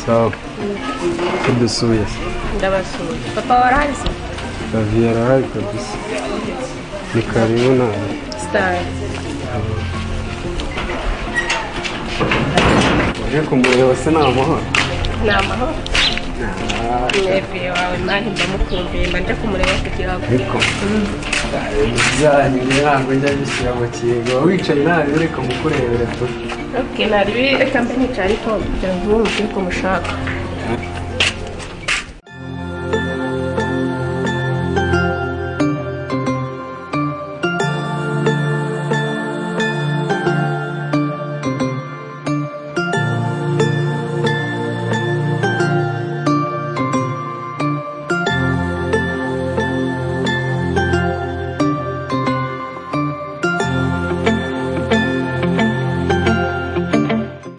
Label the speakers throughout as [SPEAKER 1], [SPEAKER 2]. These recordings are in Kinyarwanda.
[SPEAKER 1] So, tudo suja.
[SPEAKER 2] Ndaba suja. Papa warazi?
[SPEAKER 1] Baviera hai kabisa. Ni karibu na
[SPEAKER 2] Star.
[SPEAKER 1] Uje kumureba se n'amahoro.
[SPEAKER 2] N'amahoro. Mwebwe wawe mani ndamukumbuye manje kumureba kugira ngo
[SPEAKER 1] Niko. Byanyu ntabwo njya bishyira mu kigo. Wicaye nabi reka mukurebera tu.
[SPEAKER 2] Okay, nari reka mbe nicari ko kugira ngo mwumve ko mushaka.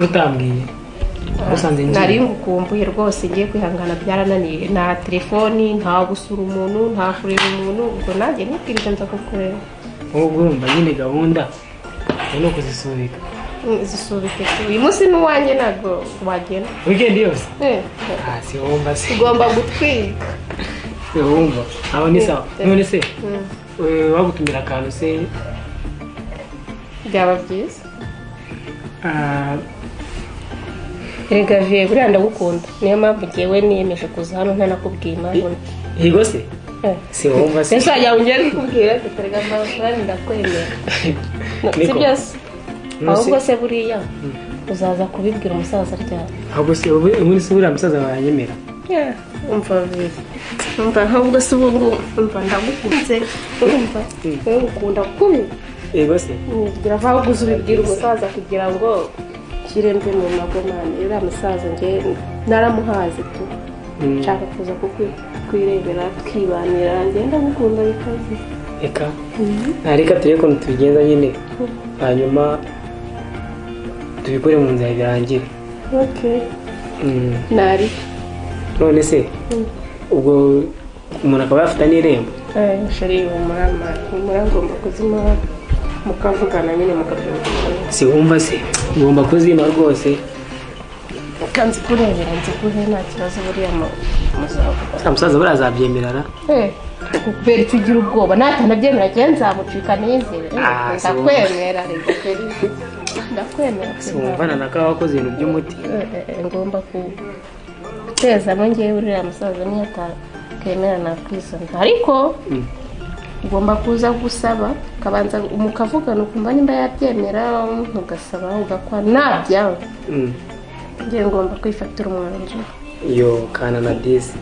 [SPEAKER 3] Utambwiye usanze ngiye
[SPEAKER 2] Nari ngukumbuye rwose ngiye kwihangana byarananiye na telefoni nta gusura umuntu nta kureba umuntu ubwo nanjye nibwirije nza kukureba.
[SPEAKER 3] ubwo urumva nyine gahunda no kuzisubika
[SPEAKER 2] Zisubike uyu munsi n'uwanjye ntabwo wagenda
[SPEAKER 3] weekend yose si wumva se
[SPEAKER 2] ugomba gutwika
[SPEAKER 3] wumva aba ni sawa none se wagutumira akantu se
[SPEAKER 2] byaba byiza. Erega vie buriya ndagukunda niyo mpamvu ngewe niyemeje kuza hano ntanakubwiye impamvu.
[SPEAKER 3] Yego se si wumva se
[SPEAKER 2] Ese ajya ungera kubwira tutarega amafaranga ndakwemera. Si byose ahubwo se buriya uzaza kubibwira umusaza ryari?
[SPEAKER 3] ahubwo se ubundi se buriya musaza baranyemera
[SPEAKER 2] umva vie umva ahubwo se ubu umva ndagukunze umva ukunda kubi.
[SPEAKER 3] yego se
[SPEAKER 2] Ngira vaho guzubibwira umusaza kugira ngo kirembe mu magomane ira musaza nge naramuhaze tu nshaka kuza kwirebera twibanira ngenda gukunda bikazi
[SPEAKER 3] eka ariko turi ko tubigenza nyine hanyuma tubikore mu nzira birangire.
[SPEAKER 2] Okay nari
[SPEAKER 3] none se ubwo umuntu akaba yafite n'irembo
[SPEAKER 2] shari umurangomba kuzima mukavugana nyine mukabyumvikana.
[SPEAKER 3] si wumva se ugomba kuzima rwose
[SPEAKER 2] kanzi kurebera nzi kuhe nta kibazo buriya muzavuga
[SPEAKER 3] umusaza buriya azabyemerera
[SPEAKER 2] kubera icyo ugira ubwoba natanabyemera njye nzamucika nizere ndakwemera ndakwemera
[SPEAKER 3] si wumvana na kawa wakoze ibintu by'umuti
[SPEAKER 2] ngomba gutezamo ngewe uriya musaza niyo atakemera nakwisonga ariko ugomba kuza gusaba kabanza mukavugana ukumva nimba yabyemera ugasaba ugakwa nabyawe ngiye ngomba kwifatira umwanzuro
[SPEAKER 3] yo kana na disi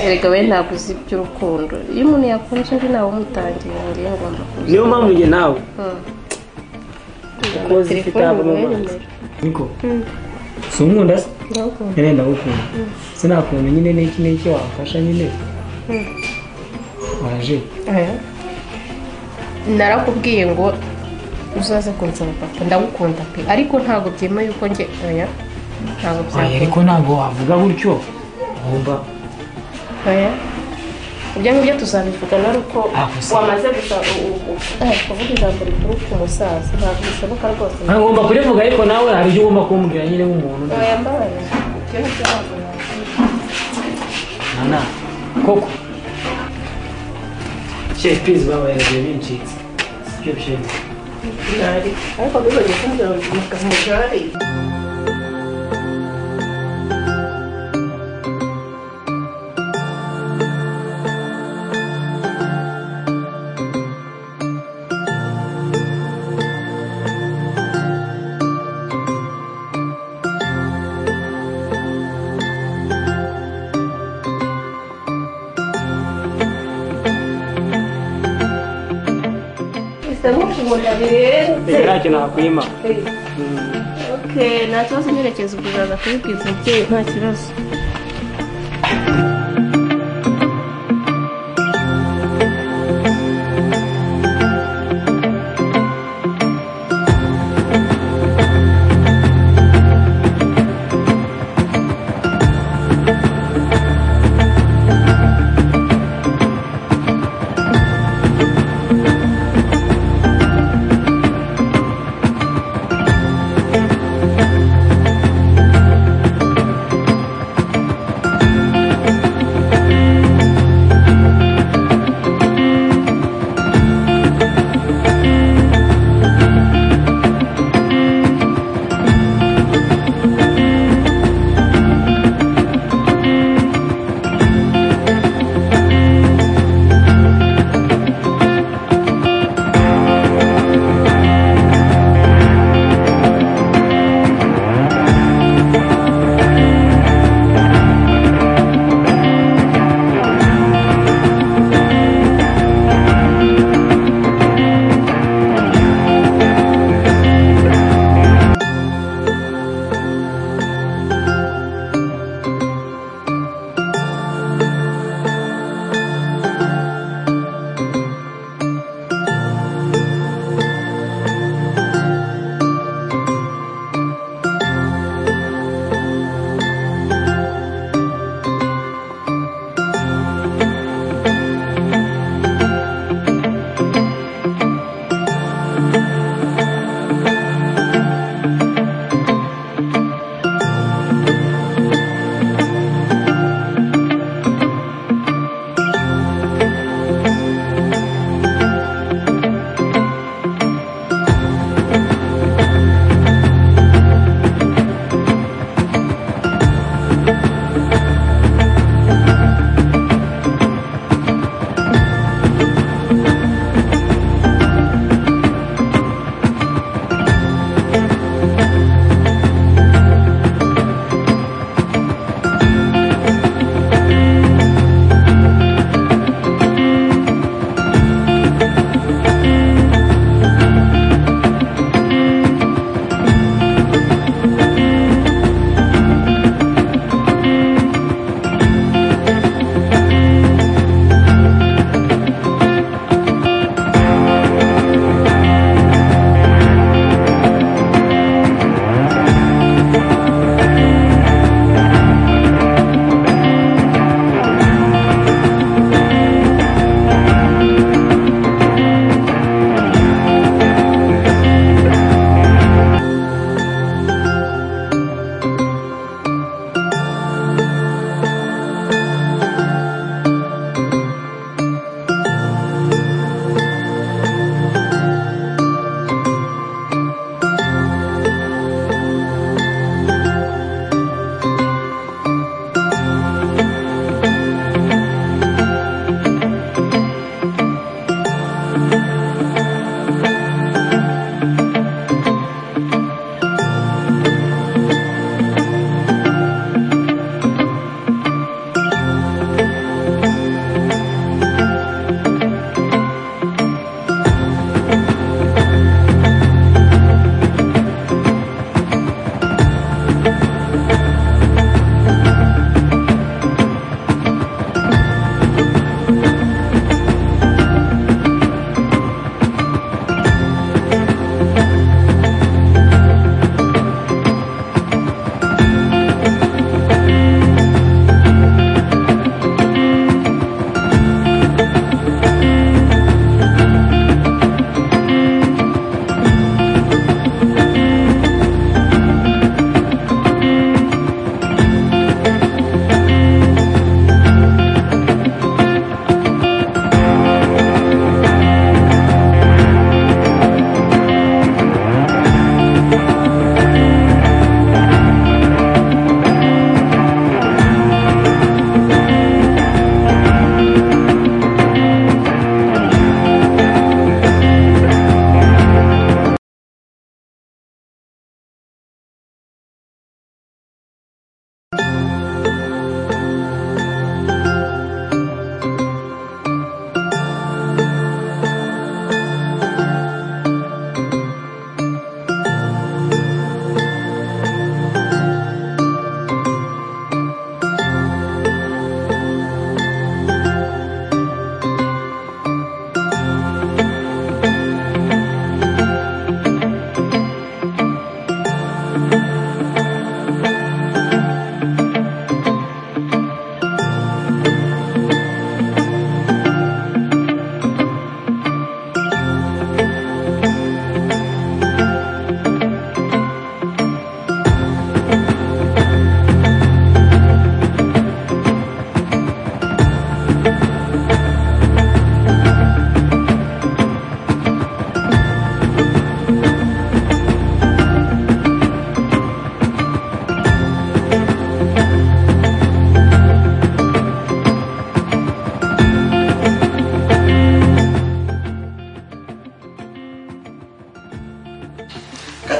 [SPEAKER 2] erega we ntabwo uzi iby'urukundo iyo umuntu yakunze undi nawe umutangira ngiye ngomba kuza
[SPEAKER 3] niyo mpamvu njye nawe kuko zifite amazi niko si umwunda se nyine ndagukunda sinakunda nyine n'iki wafasha nyine waje
[SPEAKER 2] narakubwiye ngo uzaze kunsaba papa ndagukunda pe ariko ntabwo byemewe yuko njye oya ntabwo
[SPEAKER 3] oya ariko
[SPEAKER 2] byakunda
[SPEAKER 3] ntabwo wavuga gutyo wumva
[SPEAKER 2] oya ibyo ngibyo tuzabivugana ari uko
[SPEAKER 3] gusa.
[SPEAKER 2] wamaze kuvuga ijambo rikuru ku musaza ntabwo bishoboka rwose
[SPEAKER 3] ngomba kurivuga ariko nawe hari ibyo ugomba kumbwira nyine nk'umuntu
[SPEAKER 2] oya mbabarira icyo ni cyo ntabwo
[SPEAKER 3] nana koko please babaye bincitse sibyo bishimye
[SPEAKER 2] nari ariko bizongera kumbwira ngo mugari
[SPEAKER 3] ntacyo nakwima
[SPEAKER 2] nta kibazo nyerekeza ubwo uzaza kubibwiza umubyeyi nta kibazo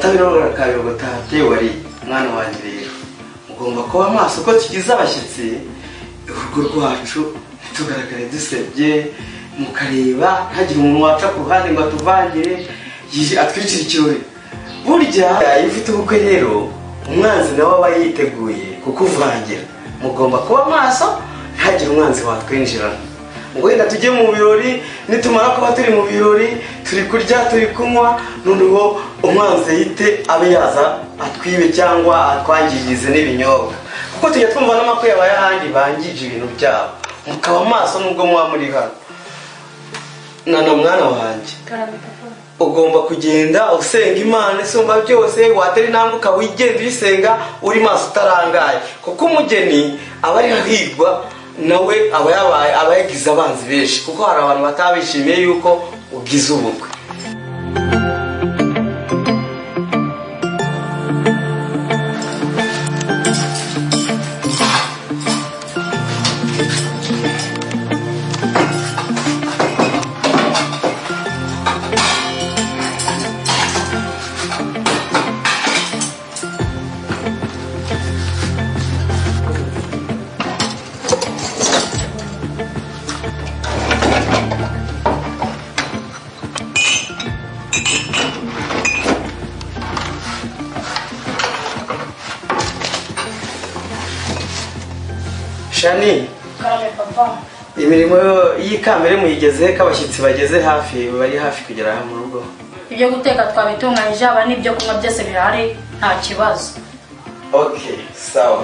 [SPEAKER 4] atabirora kabirogota wari mwana wanjye rero ugomba kuba amaso ko tugize abashyitsi urugo rwacu ntitugaragare dusebye mukareba ntagire umuntu waca ku ruhande ngo atuvangire atwicire ikirori burya iyo ufite ubukwe rero umwanzi nawe aba yiteguye kukuvangira mugomba kuba amaso ntagire umwanzi watwinjirana ngo wenda tujye mu birori nitumara kuba turi mu birori turi kurya turi kunywa noneho umwanzi yite abe yaza atwibe cyangwa atwangirize n'ibinyobwa kuko tujya twumva n'amakuru y'abandi bangije ibintu byabo mukaba amaso nubwo muba muri hano nana mwana wanjye ugomba kugenda usenga Imana isumba byose watera intambwe ukawigenda uyisenga uri maso utarangaye kuko umugeni aba ari hahirwa nawe aba yagize abanzi benshi kuko hari abantu batabishimiye yuko ugize ubukwe Shani imirimo y'ikambere muyigeze ko abashyitsi bageze hafi bari hafi kugera mu rugo
[SPEAKER 5] ibyo guteka twabitunganyije aba n'ibyo kunywa byose birahari nta kibazo
[SPEAKER 4] okay sawa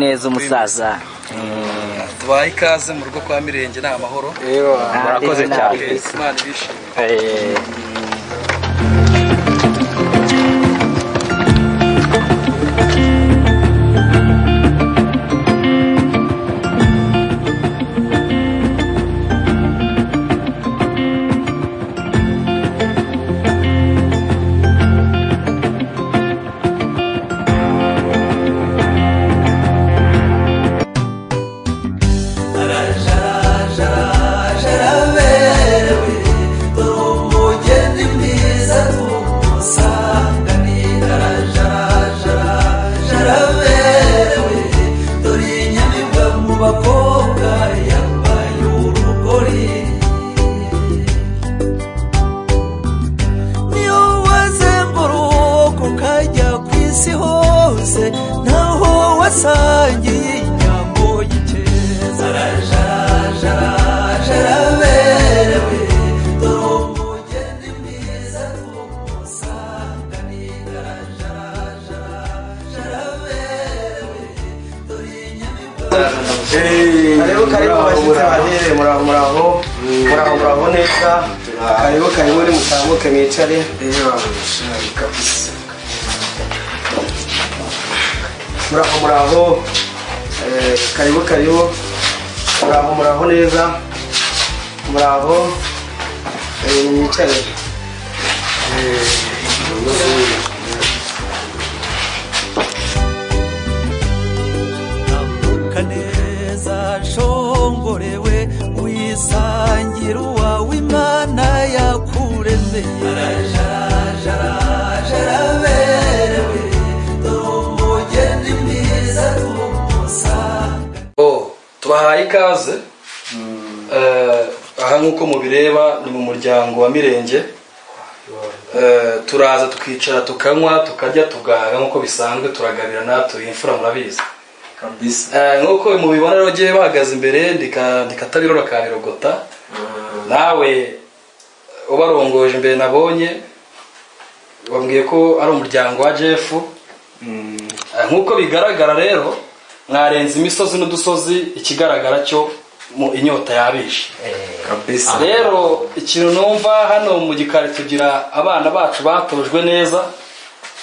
[SPEAKER 6] neza umusaza
[SPEAKER 7] tubaye ikaze mu rugo kwa Mirenge nta mahoro
[SPEAKER 6] murakoze cyane
[SPEAKER 7] Imana ibishimye
[SPEAKER 4] muraho neza karibu ni mutambuke mwicare muraho karibu muraho neza muraho mwicare
[SPEAKER 7] ikaze aha nk'uko mubireba ni mu muryango wa Mirenge. Turaza tukicara tukanywa tukarya tugahaga nk'uko bisanzwe, turagabirana, turi imfura murabizi nk'uko mubibona rero giye bahagaze imbere ndikatabirora kabirogota. Nawe ubarongoje imbere nabonye wambwiye ko ari umuryango wa Jeff. Nk'uko bigaragara rero mwarenze imisozi n'udusozi, ikigaragara cyo mu inyota yabishe kabisa. Rero ikintu numva hano mu gikari tugira abana bacu batojwe neza,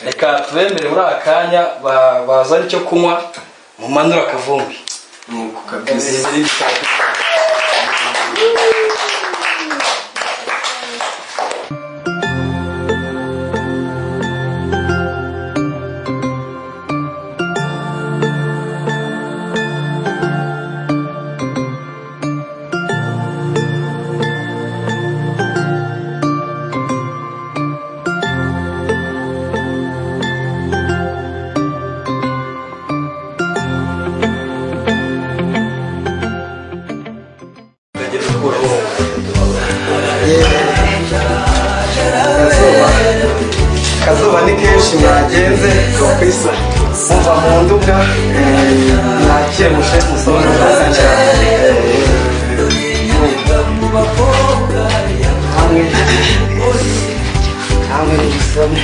[SPEAKER 7] reka tubemere muri akanya bazana icyo kunywa mu manura kavumbi nuko kabisa.
[SPEAKER 4] Kazuba ni kenshi mwagenze kwisa umva mu nduga mwakiye mushe musona hamwe n'isoni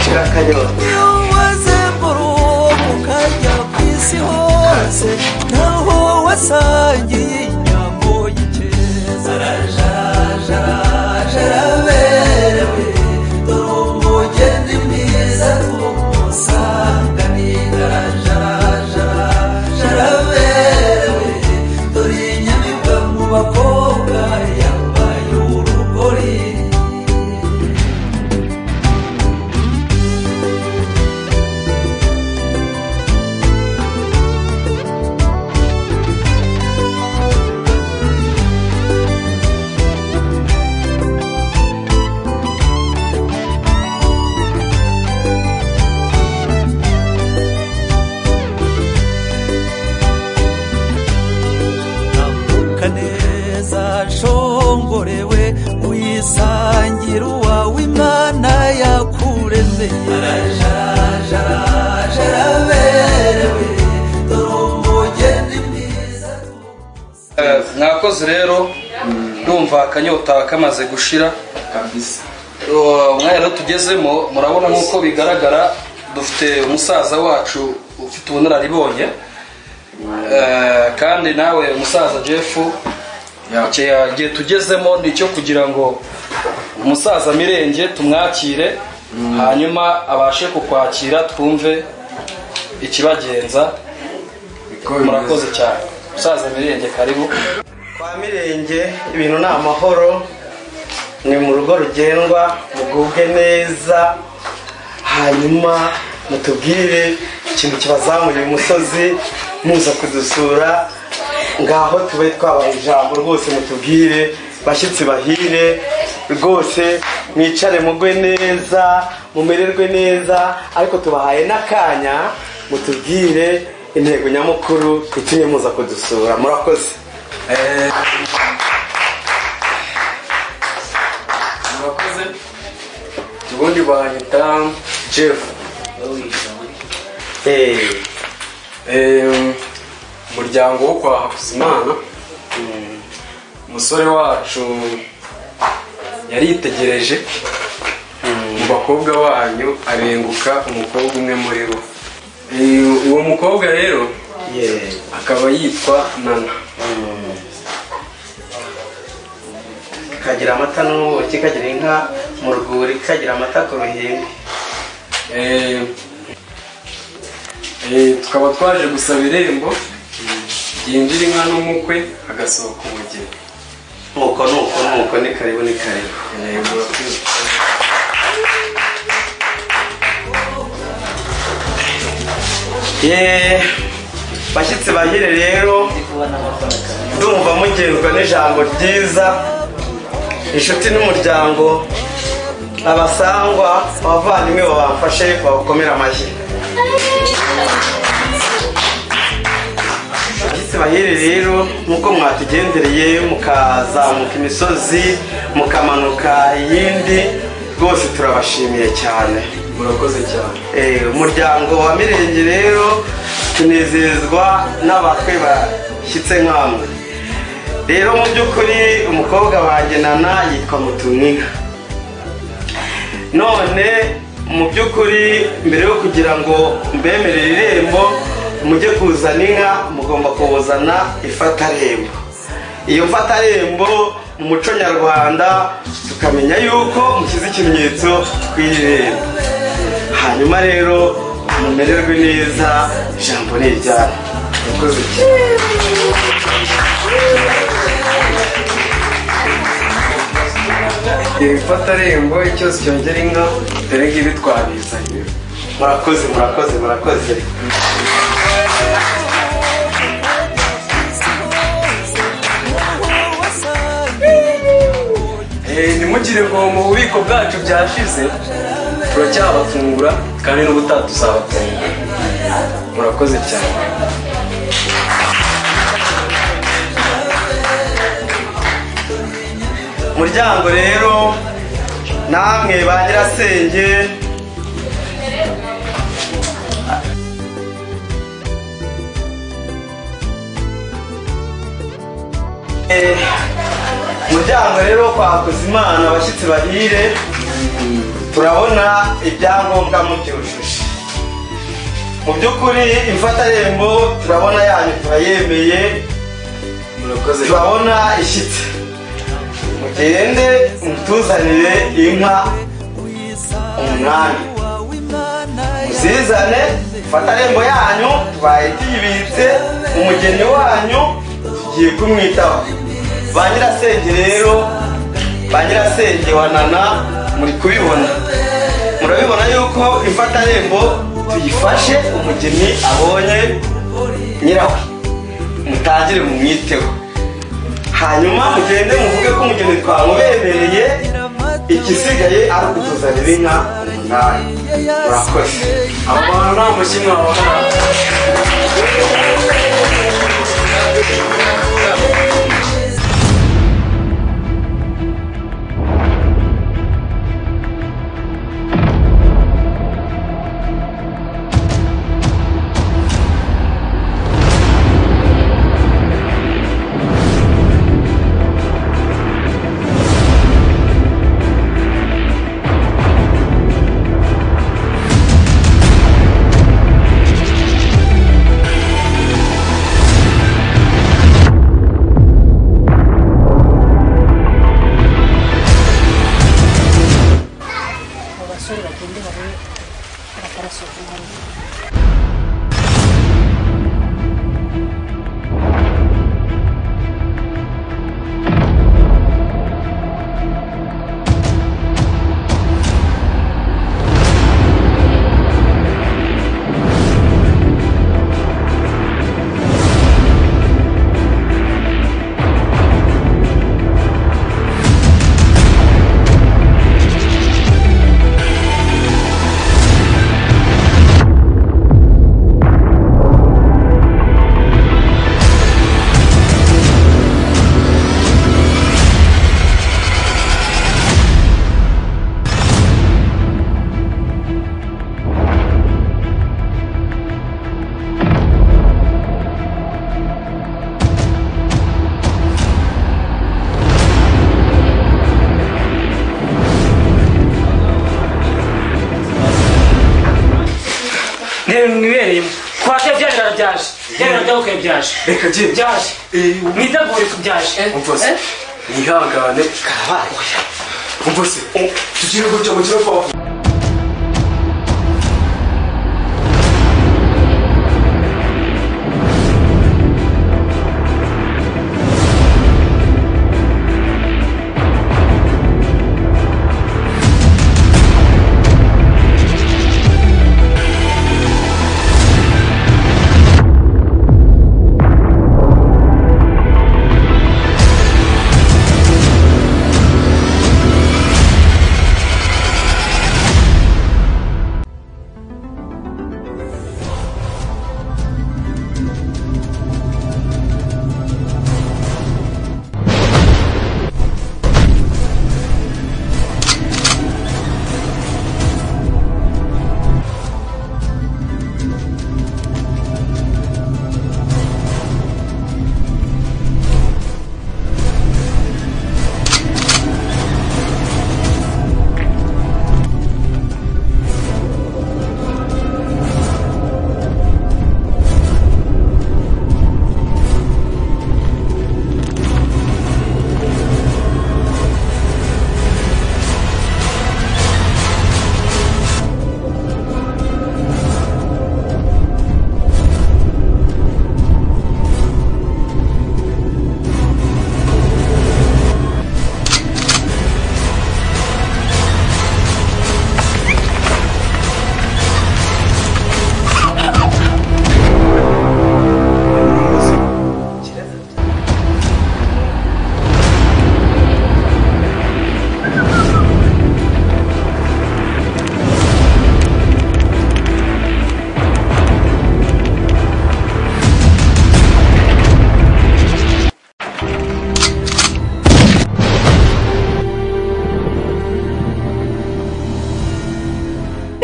[SPEAKER 4] kirakanyota
[SPEAKER 8] waze murugo kajya kwisi hose naho wasangiye inyambo y'ikeza jaraberewe umugeni mwiza tumusanganira jaraberewe dore inyamibwa mu bakobwa yambaye urugori. Neza shongorewe uyisangira uwawe Imana yakuremeye jaraberewe dore umugeni mwiza.
[SPEAKER 7] Mwakoze rero ndumva akanyota kamaze gushira kabisa. Umwanya rero tugezemo murabona nk'uko bigaragara dufite umusaza wacu ufite ubunararibonye, kandi nawe umusaza Jeff igihe tugezemo nicyo kugira ngo umusaza Mirenge tumwakire, hanyuma abashe kukwakira twumve ikibagenza. Murakoze cyane umusaza Mirenge, karibu
[SPEAKER 4] kwa Mirenge. Ibintu ni amahoro, ni mu rugo rugendwa, mugubwe neza, hanyuma mutubwire ikintu kibazamuye umusozi muza kudusura. Ngaho tube twabaye ijambo rwose, mutubwire bashyitsi bahire rwose, mwicare mugwe neza mumererwe neza, ariko tubahaye n'akanya mutubwire intego nyamukuru itumye muza kudusura. Murakoze.
[SPEAKER 1] Murakoze. Ubundi banyita Jeff. Umuryango wo kwa Hakuzimana, umusore wacu yaritegereje mu bakobwa wanyu abenguka umukobwa umwe muri bo. Uwo mukobwa rero akaba yitwa Nana.
[SPEAKER 4] Kagira amata n'ubuki, kagira inka mu rwuri, kagira amata ku ruhimbi.
[SPEAKER 1] Tukaba twaje gusaba irembo yinjira inka n'umukwe agasohoka umugeni.
[SPEAKER 4] Nuko ni karibu ni karibu. Bashyitsi bahire rero, ndumva mugenzwa n'ijambo ryiza, inshuti n'umuryango, abasangwa, abavandimwe babafashe babakomera amashyi. bashyitsi bahire rero nk'uko mwatugendereye mukazamuka imisozi mukamanuka iyindi rwose turabashimiye cyane.
[SPEAKER 1] murakoze cyane.
[SPEAKER 4] Umuryango wa Mirenge rero tunezezwa n'abatwe bashyitse nk'amwe. Rero mu by'ukuri umukobwa wanjye Nana yitwa Mutumwinka. None mu by'ukuri mbere yo kugira ngo mbemerere irembo mujye kuzana inka mugomba kuzana ifatarembo. Iyo fatarembo mu muco nyarwanda tukamenya yuko mushyize ikimenyetso kw'irembo. Hanyuma rero mumererwe neza, ijambo ni iryanyu.
[SPEAKER 1] murakoze cyane. ifatarembo icyose cyongera inka dore ngibi twabizanye.
[SPEAKER 4] Murakoze murakoze murakoze.
[SPEAKER 1] ntimugire ngo mu bubiko bwacu byashize, turacyabafungura kandi n'ubutaha tuzabatungura. murakoze cyane.
[SPEAKER 4] Muryango rero namwe ba nyirasenge muryango rero kwa Kuzimana abashyitsi bahire, turabona ibyangombwa mubyujuje. Mu by'ukuri ifatarembo turabona yanyu turayemeye, turabona ishyitse. Mugende mutuzanire inka 8 muzizane, ifatarembo yanyu tubaye tuyibitse, umugeni wanyu tugiye kumwitaho. Ba nyirasenge rero, ba nyirasenge wa Nana muri kubibona, murabibona yuko ifatarembo tuyifashe umugeni abonye nyirawe, mutangire mumwiteho. Hanyuma mugende muvuge ko umugeni twamubemereye, igisigaye ari ukutuzanira inka 8. Murakoze.
[SPEAKER 1] abantu nta mushimwe wabona.
[SPEAKER 3] Nibereyemo kwake byarira byaje byarira byaje byaje
[SPEAKER 1] reka je
[SPEAKER 3] byaje mwitegure kubyaje
[SPEAKER 1] umvose nihangane
[SPEAKER 4] karabaye.
[SPEAKER 1] umvose tugire gutyo mu kiroko.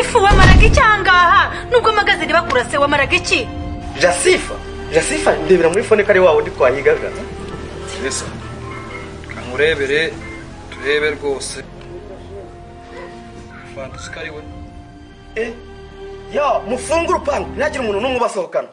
[SPEAKER 9] jasifu wamaraga iki ahangaha nubwo magazine bakurase wamaraga iki
[SPEAKER 4] jasifa ndebera muri fone kari wawe ndi twahigaga
[SPEAKER 7] mbese kankurebere turebe rwose fantasy kari we
[SPEAKER 4] ya mufungura urupangu ntihagire umuntu n'umwe ubasohokana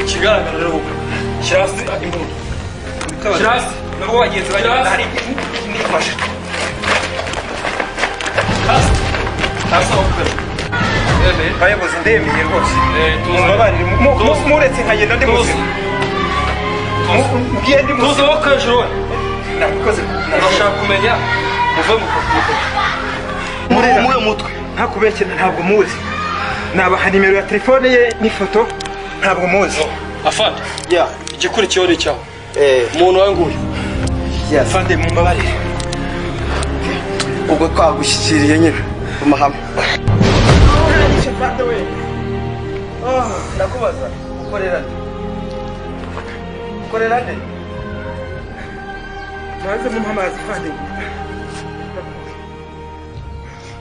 [SPEAKER 7] ikigaragara rero kirasi imbunda kirasi nabo bagenzi bari hari nifashe hasi okwe
[SPEAKER 10] bayobozi ndemeye rwose mubabarire muretse nkagenda ndi muzima ngiye ndi muzima
[SPEAKER 7] tuzo hejuru
[SPEAKER 10] nakoze
[SPEAKER 7] ndashaka kumenya muve mu
[SPEAKER 10] mutwe ntakubekera ntabwo muzi nabaha nimero ya telefone ye n'ifoto ntabwo muzi
[SPEAKER 7] afande igikurikiyeho ni cyawe umuntu wawe nguyu
[SPEAKER 10] afande mumbabarire
[SPEAKER 4] ubwo twagushyikiriye nyine amahame ndakubaza ukorera nde
[SPEAKER 10] maze mumpamazi afande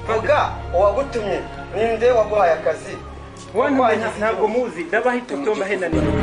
[SPEAKER 4] vuga uwagutumye ninde waguhaye akazi
[SPEAKER 10] ntabwo muzi ndabaha ifoto mbahena nimero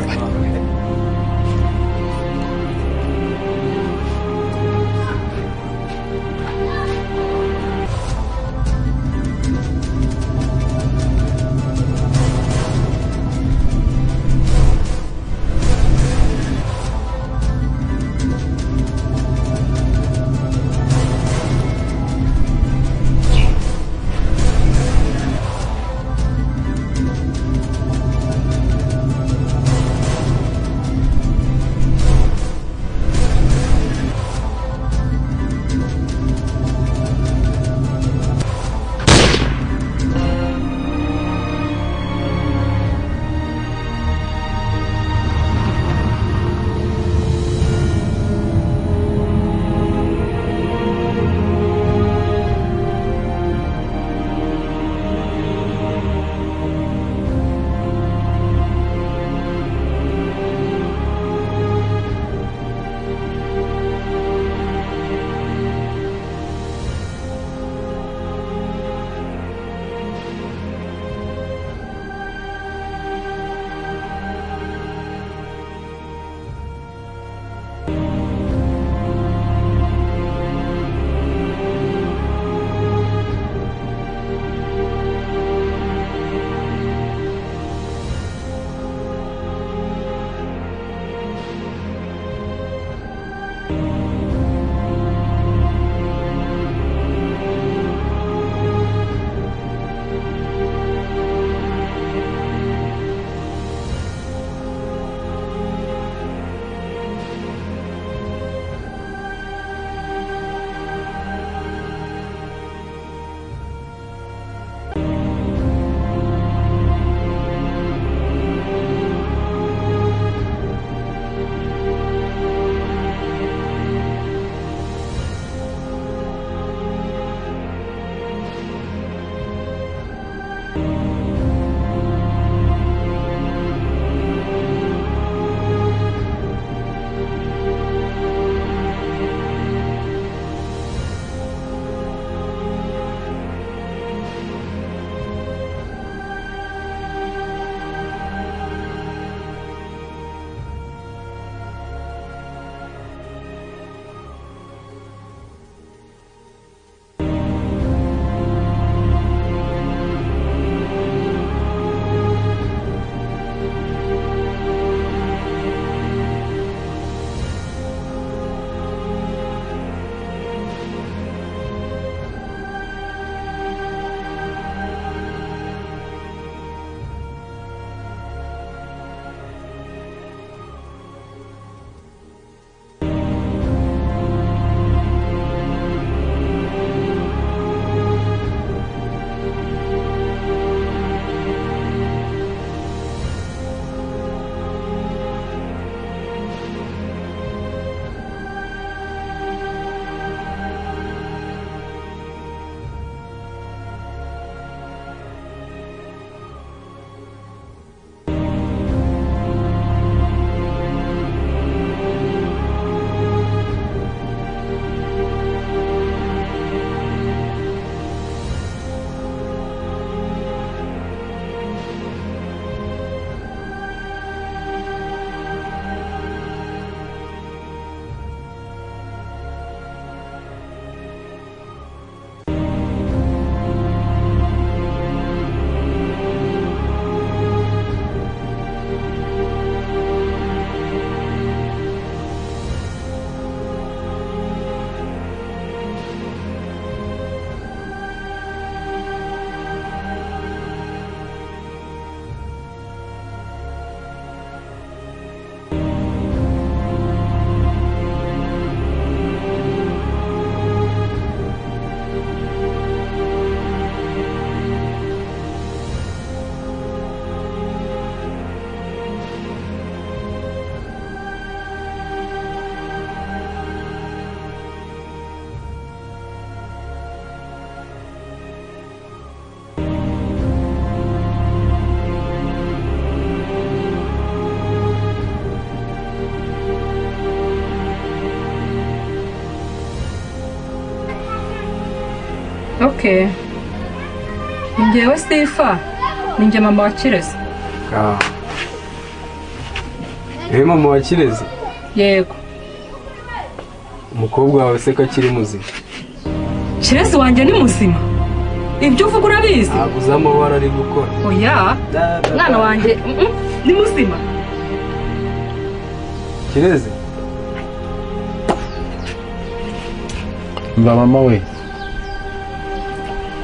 [SPEAKER 11] Okay. Njyewe Sifa, ninjye mama wa Kirezi.
[SPEAKER 1] Mama wa Kirezi?
[SPEAKER 11] Yego.
[SPEAKER 1] Umukobwa wawe se ko akiri muzima?
[SPEAKER 11] Kirezi wanjye ni muzima? Ibyo uvuga urabizi?
[SPEAKER 1] Aguze amabara ari gukora.
[SPEAKER 11] Oya, mwana wanjye ni muzima.
[SPEAKER 1] Kirezi?
[SPEAKER 12] Mba mama we,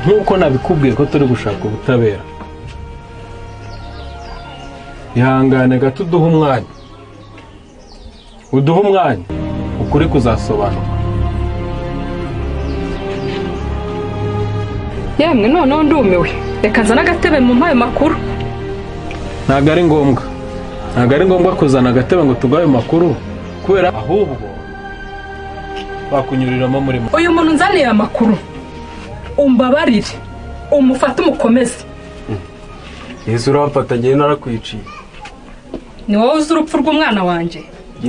[SPEAKER 12] nk'uko nabikubwiye ko turi gushaka ubutabera, ihangane gato uduhe umwanya ukuri kuzasobanuka.
[SPEAKER 11] Yemwe noneho ndumiwe, reka nzana agatebe mu mpayo makuru.
[SPEAKER 12] Ntabwo ari ngombwa kuzana agatebe ngo tugaye makuru, kubera ahubwo bakunyuriramo murimo.
[SPEAKER 11] Uyu muntu nzaniye amakuru umbabarire, umufate umukomeze.
[SPEAKER 1] Yesu urafata ngiye narakwiciye.
[SPEAKER 11] Ni wowe uzi urupfu rw'umwana wanjye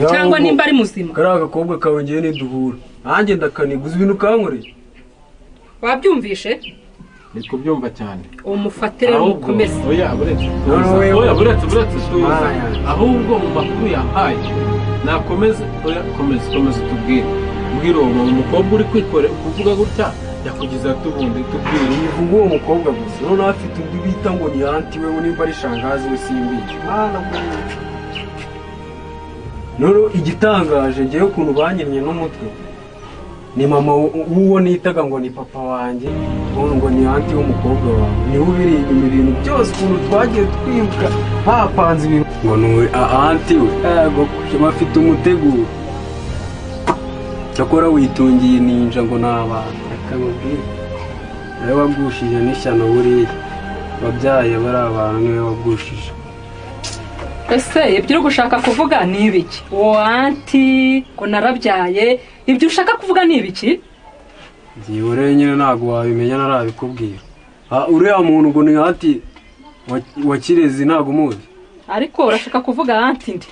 [SPEAKER 11] cyangwa nimba ari muzima?
[SPEAKER 1] Kari agakobwa kawe ngiye niduhura, nanjye ndakaniguza ibintu kankoreye.
[SPEAKER 11] Wabyumvishe?
[SPEAKER 12] Ni kubyumva cyane.
[SPEAKER 11] Umufatire umukomeze.
[SPEAKER 12] Oya buretse ahubwo mu makuru yahaye nakomeze. Oya komeza tubwire. Mbwira uwo umukobwa uri kwikorera kuvuga gutya yakugiza tubundi tubwire.
[SPEAKER 1] Uvuga uwo mukobwa gusa, none afite undi bita ngo ni anti we nimba ari shangazi we simbi. None igitangaje ngewe ukuntu banyiranye n'umutwe, ni mama w'uwo nitaga ngo ni papa wanjye, ngo ni anti w'umukobwa wawe, niwe ubiri inyuma ibintu byose ukuntu twagiye twibuka hapanze ibintu ngo ni anti we. Bafite umuteguro, cyakora witungiye ninja ngo ni abantu. Reka mubwire, niwe wagushije n'ishyano buriya, wabyaye bari abantu niwe wagushije.
[SPEAKER 11] Ese ibyo uri gushaka kuvuga ni ibiki? Uwo anti ngo narabyaye, ibyo ushaka kuvuga ni ibiki?
[SPEAKER 1] Ngiye nyine ntabwo wabimenya narabikubwira. Uriya muntu ngo ni anti wa Kirezi ntabwo umuzi.
[SPEAKER 11] Ariko urashaka kuvuga anti ndi?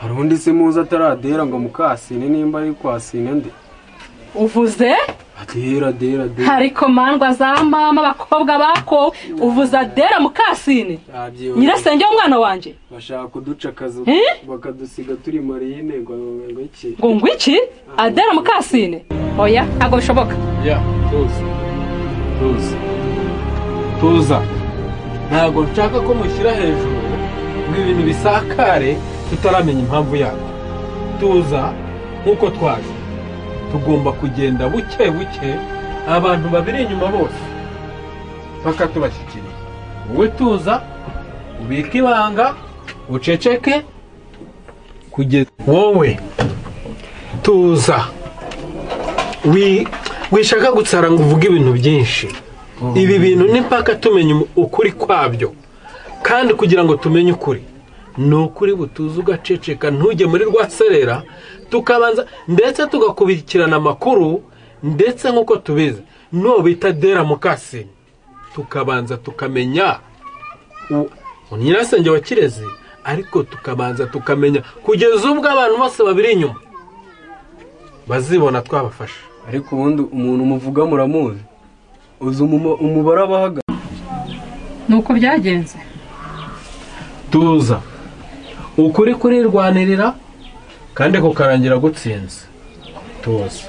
[SPEAKER 1] Hari undi se muzi ataradera ngo Mukasine nimba ari kwasine ndi?
[SPEAKER 11] Uvuze?
[SPEAKER 1] Dera.
[SPEAKER 11] Ariko mandwa za mama bakobwa bako uvuza Dera Mukasine. Nyirasenge w'umwana wanje.
[SPEAKER 1] Bashaka kuduca akazi bakadusiga turi marine ngo iki?
[SPEAKER 11] Ngo iki? Adera Mukasine. Oya, ntabwo bishoboka.
[SPEAKER 12] Ya, tuza. Ntabwo nshaka ko mushyira hejuru ngo ibintu bisakare tutaramenya impamvu yabyo. Tuza nk'uko twaje. Tugomba kugenda buke abantu babiri inyuma bose paka tubashyikiriye. Wowe tuza ubika ibanga uceceke kugeza wowe tuza wishaka gutsara ngo uvuge ibintu byinshi. Ibi bintu ni paka tumenya ukuri kwabyo, kandi kugira ngo tumenye ukuri ni ukuri butuza ugaceceka ntujye muri rwaserera, tukabanza ndetse tugakubikirana amakuru, ndetse nk'uko tubizi no bita Dera Mukasine tukabanza tukamenya nyirasenge wa Kirezi, ariko tukabanza tukamenya kugeza ubwo abantu bose babiri inyuma bazibona twabafasha.
[SPEAKER 1] Ariko ubundi umuntu umuvuga muramuzi, uzi umubara abahaga.
[SPEAKER 11] Nuko byagenze.
[SPEAKER 12] Tuza ukuri kurirwanirira kandi kukarangira gutsinze. Tuza.